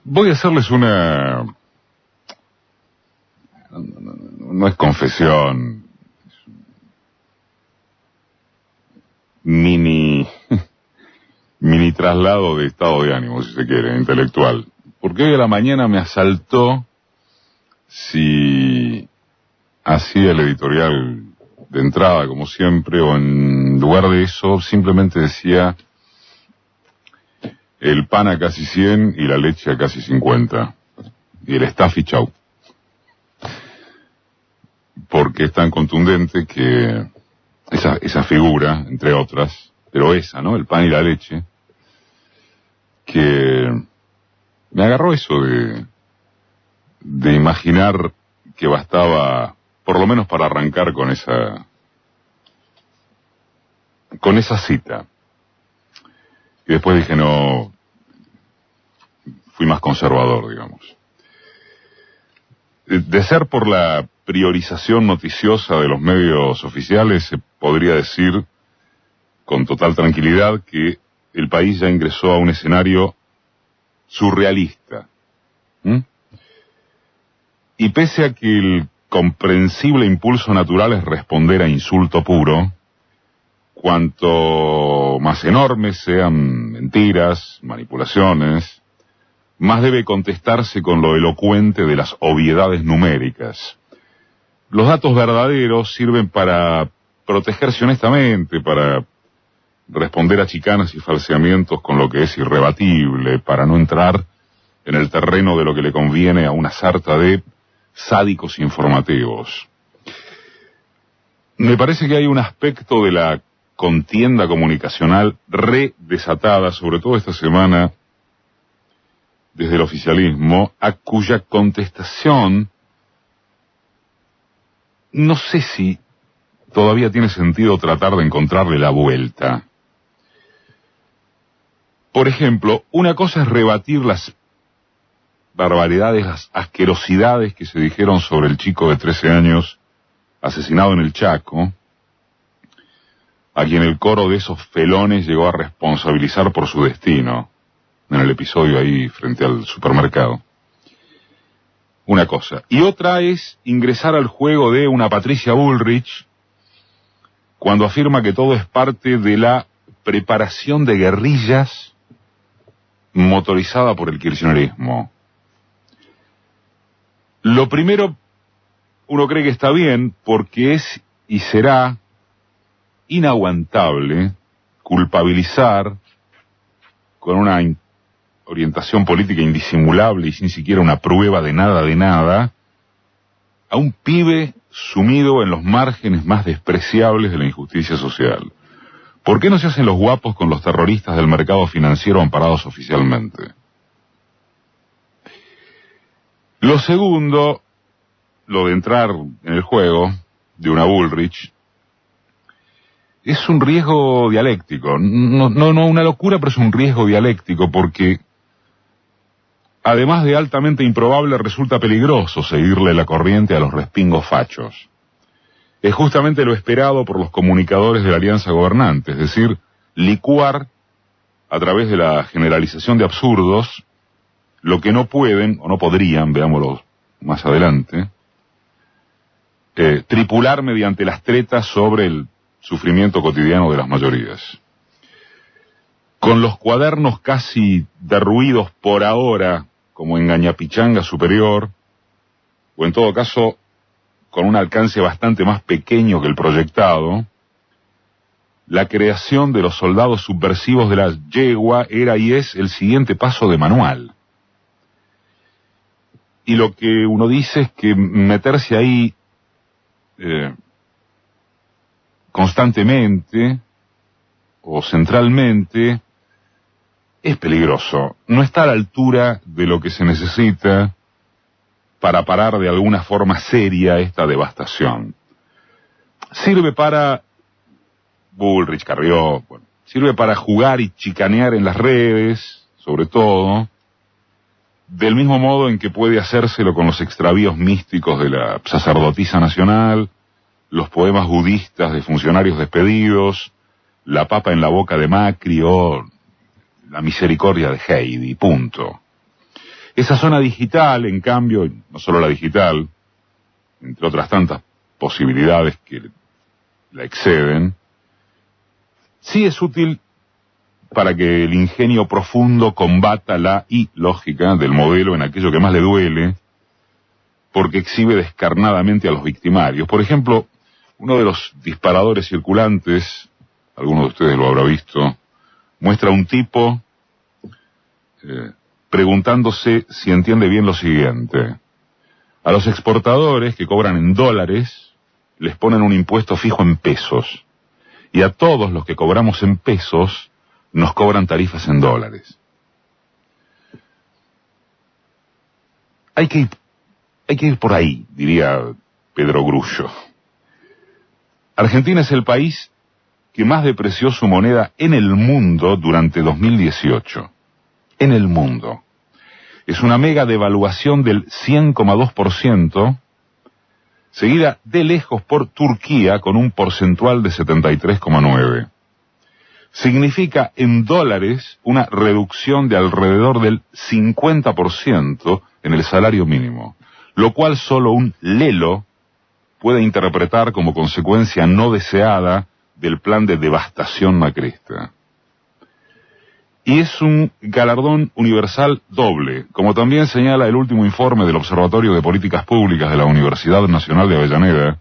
Voy a hacerles una... No es confesión. Es un mini traslado de estado de ánimo, si se quiere, intelectual. Porque hoy a la mañana me asaltó si hacía el editorial de entrada, como siempre, o en lugar de eso, simplemente decía el pan a casi 100 y la leche a casi 50. Y el staff y chau. Porque es tan contundente que esa figura, entre otras, pero esa, ¿no? El pan y la leche, que me agarró eso de imaginar que bastaba, por lo menos para arrancar con esa cita. Y después dije, no, fui más conservador, digamos. De ser por la priorización noticiosa de los medios oficiales, se podría decir con total tranquilidad que el país ya ingresó a un escenario surrealista. Y pese a que el comprensible impulso natural es responder a insulto puro, cuanto más enormes sean mentiras, manipulaciones, más debe contestarse con lo elocuente de las obviedades numéricas. Los datos verdaderos sirven para protegerse honestamente, para responder a chicanas y falseamientos con lo que es irrebatible, para no entrar en el terreno de lo que le conviene a una sarta de sádicos informativos. Me parece que hay un aspecto de la contienda comunicacional redesatada, sobre todo esta semana, desde el oficialismo, a cuya contestación no sé si todavía tiene sentido tratar de encontrarle la vuelta. Por ejemplo, una cosa es rebatir las barbaridades, las asquerosidades que se dijeron sobre el chico de 13 años asesinado en el Chaco, a quien el coro de esos felones llegó a responsabilizar por su destino, en el episodio ahí frente al supermercado. Una cosa. Y otra es ingresar al juego de una Patricia Bullrich cuando afirma que todo es parte de la preparación de guerrillas motorizada por el kirchnerismo. Lo primero, uno cree que está bien porque es y será inaguantable culpabilizar con una orientación política indisimulable y sin siquiera una prueba de nada, a un pibe sumido en los márgenes más despreciables de la injusticia social. ¿Por qué no se hacen los guapos con los terroristas del mercado financiero amparados oficialmente? Lo segundo, lo de entrar en el juego de una Bullrich, es un riesgo dialéctico. No una locura, pero es un riesgo dialéctico porque además de altamente improbable, resulta peligroso seguirle la corriente a los respingos fachos. Es justamente lo esperado por los comunicadores de la alianza gobernante, es decir, licuar a través de la generalización de absurdos lo que no pueden, o no podrían, veámoslo más adelante, tripular mediante las tretas sobre el sufrimiento cotidiano de las mayorías. Con los cuadernos casi derruidos por ahora, como engañapichanga superior, o en todo caso, con un alcance bastante más pequeño que el proyectado, la creación de los soldados subversivos de la yegua era y es el siguiente paso de manual. Y lo que uno dice es que meterse ahí constantemente o centralmente es peligroso. No está a la altura de lo que se necesita para parar de alguna forma seria esta devastación. Sirve para Bullrich, Carrió, sirve para jugar y chicanear en las redes, sobre todo, del mismo modo en que puede hacérselo con los extravíos místicos de la sacerdotisa nacional, los poemas budistas de funcionarios despedidos, la papa en la boca de Macri o la misericordia de Heidi, punto. Esa zona digital, en cambio, no solo la digital, entre otras tantas posibilidades que la exceden, sí es útil para que el ingenio profundo combata la ilógica del modelo en aquello que más le duele, porque exhibe descarnadamente a los victimarios. Por ejemplo, uno de los disparadores circulantes, alguno de ustedes lo habrá visto, muestra a un tipo preguntándose si entiende bien lo siguiente. A los exportadores que cobran en dólares les ponen un impuesto fijo en pesos, y a todos los que cobramos en pesos nos cobran tarifas en dólares. Hay que ir por ahí, diría Pedro Grullo. Argentina es el país que más depreció su moneda en el mundo durante 2018. En el mundo. Es una mega devaluación del 100,2%, seguida de lejos por Turquía con un porcentual de 73,9%. Significa en dólares una reducción de alrededor del 50% en el salario mínimo, lo cual solo un lelo puede interpretar como consecuencia no deseada del plan de devastación macrista. Y es un galardón universal doble, como también señala el último informe del Observatorio de Políticas Públicas de la Universidad Nacional de Avellaneda.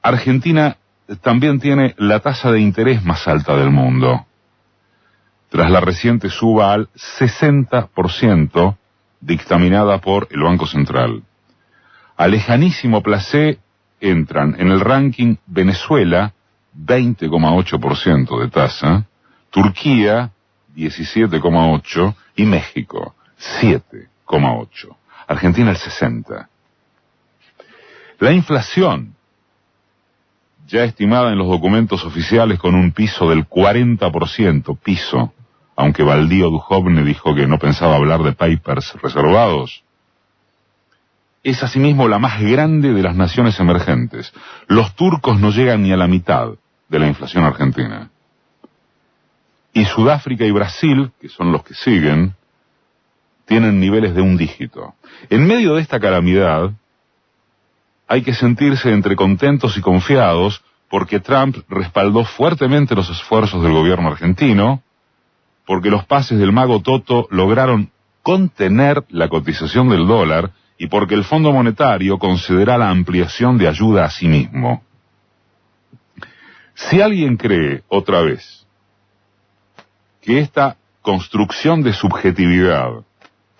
Argentina también tiene la tasa de interés más alta del mundo, tras la reciente suba al 60% dictaminada por el Banco Central. A lejanísimo placé entran en el ranking Venezuela, 20,8% de tasa, Turquía, 17,8%, y México, 7,8%. Argentina, el 60%. La inflación, ya estimada en los documentos oficiales con un piso del 40%, piso, aunque Baldío Duhovne dijo que no pensaba hablar de papers reservados, es asimismo la más grande de las naciones emergentes. Los turcos no llegan ni a la mitad de la inflación argentina. Y Sudáfrica y Brasil, que son los que siguen, tienen niveles de un dígito. En medio de esta calamidad, hay que sentirse entre contentos y confiados porque Trump respaldó fuertemente los esfuerzos del gobierno argentino, porque los pases del mago Toto lograron contener la cotización del dólar y porque el Fondo Monetario concederá la ampliación de ayuda a sí mismo. Si alguien cree, otra vez, que esta construcción de subjetividad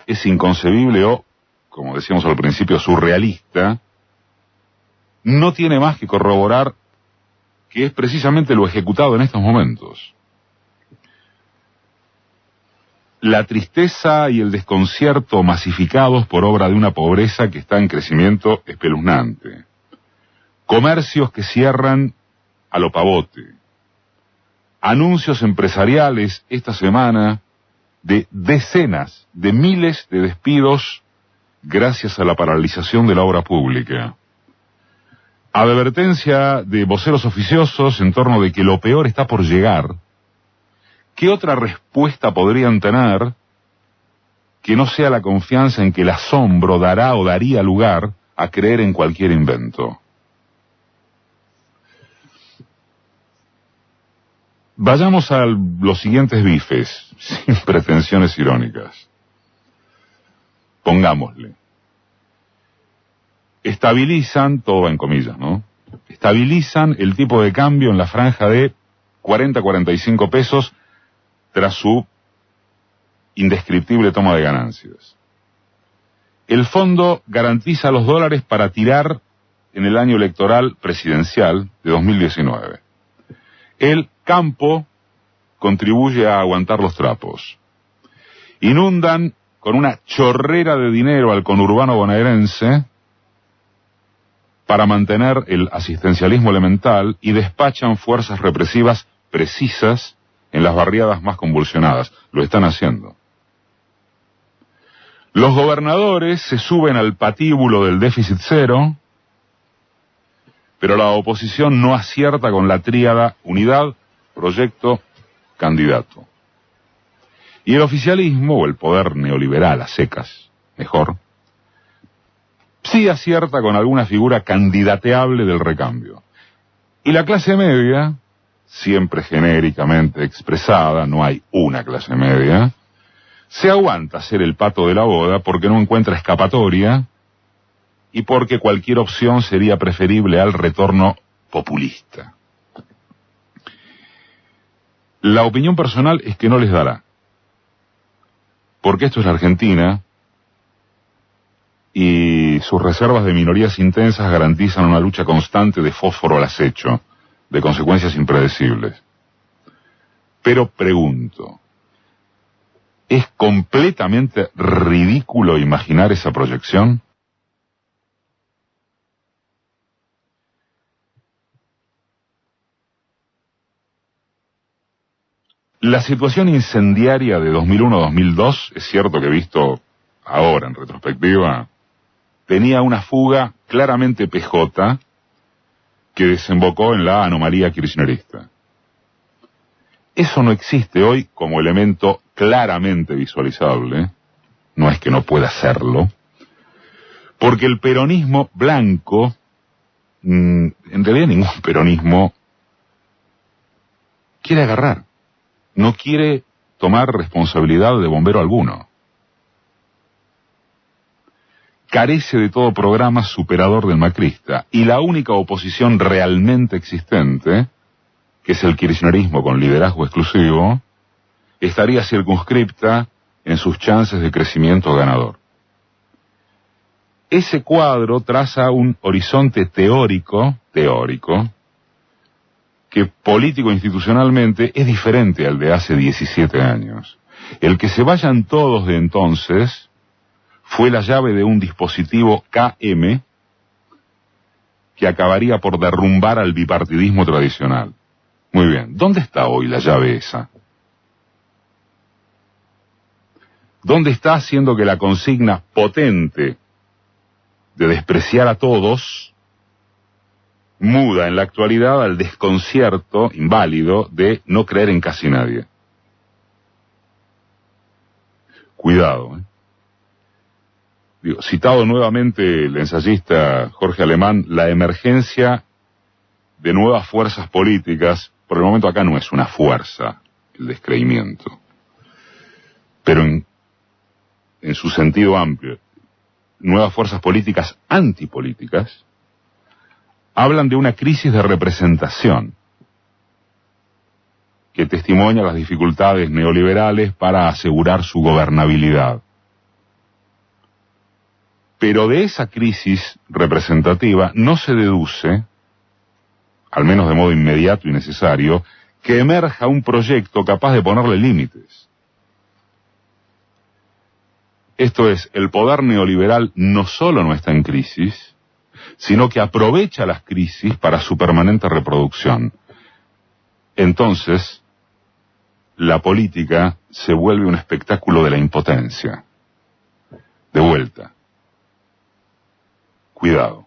es inconcebible o, como decíamos al principio, surrealista, no tiene más que corroborar que es precisamente lo ejecutado en estos momentos. La tristeza y el desconcierto masificados por obra de una pobreza que está en crecimiento espeluznante. Comercios que cierran a lo pavote. Anuncios empresariales esta semana de decenas de miles de despidos gracias a la paralización de la obra pública. Advertencia de voceros oficiosos en torno de que lo peor está por llegar. ¿Qué otra respuesta podrían tener que no sea la confianza en que el asombro dará o daría lugar a creer en cualquier invento? Vayamos a los siguientes bifes, sin pretensiones irónicas. Pongámosle. Estabilizan, todo va en comillas, ¿no? Estabilizan el tipo de cambio en la franja de 40 a 45 pesos tras su indescriptible toma de ganancias. El fondo garantiza los dólares para tirar en el año electoral presidencial de 2019. El campo contribuye a aguantar los trapos. Inundan con una chorrera de dinero al conurbano bonaerense para mantener el asistencialismo elemental y despachan fuerzas represivas precisas en las barriadas más convulsionadas. Lo están haciendo. Los gobernadores se suben al patíbulo del déficit cero, pero la oposición no acierta con la tríada unidad, proyecto, candidato. Y el oficialismo, o el poder neoliberal a secas, mejor, sí acierta con alguna figura candidateable del recambio. Y la clase media, siempre genéricamente expresada, no hay una clase media, se aguanta ser el pato de la boda porque no encuentra escapatoria y porque cualquier opción sería preferible al retorno populista. La opinión personal es que no les dará, porque esto es la Argentina y sus reservas de minorías intensas garantizan una lucha constante de fósforo al acecho, de consecuencias impredecibles. Pero pregunto, ¿es completamente ridículo imaginar esa proyección? La situación incendiaria de 2001-2002, es cierto que visto ahora en retrospectiva, tenía una fuga claramente PJ que desembocó en la anomalía kirchnerista. Eso no existe hoy como elemento claramente visualizable, no es que no pueda serlo, porque el peronismo blanco, en realidad ningún peronismo quiere agarrar, no quiere tomar responsabilidad de bombero alguno. Carece de todo programa superador del macrista, y la única oposición realmente existente, que es el kirchnerismo con liderazgo exclusivo, estaría circunscripta en sus chances de crecimiento ganador. Ese cuadro traza un horizonte teórico, que político-institucionalmente es diferente al de hace 17 años. El que se vayan todos de entonces fue la llave de un dispositivo KM que acabaría por derrumbar al bipartidismo tradicional. Muy bien, ¿dónde está hoy la llave esa? ¿Dónde está haciendo que la consigna potente de despreciar a todos muda en la actualidad al desconcierto inválido de no creer en casi nadie? Cuidado, citado nuevamente el ensayista Jorge Alemán, la emergencia de nuevas fuerzas políticas, por el momento acá no es una fuerza, el descreimiento, pero en su sentido amplio, nuevas fuerzas políticas antipolíticas, hablan de una crisis de representación que testimonia las dificultades neoliberales para asegurar su gobernabilidad. Pero de esa crisis representativa no se deduce, al menos de modo inmediato y necesario, que emerja un proyecto capaz de ponerle límites. Esto es, el poder neoliberal no solo no está en crisis, sino que aprovecha las crisis para su permanente reproducción. Entonces, la política se vuelve un espectáculo de la impotencia. De vuelta. Cuidado.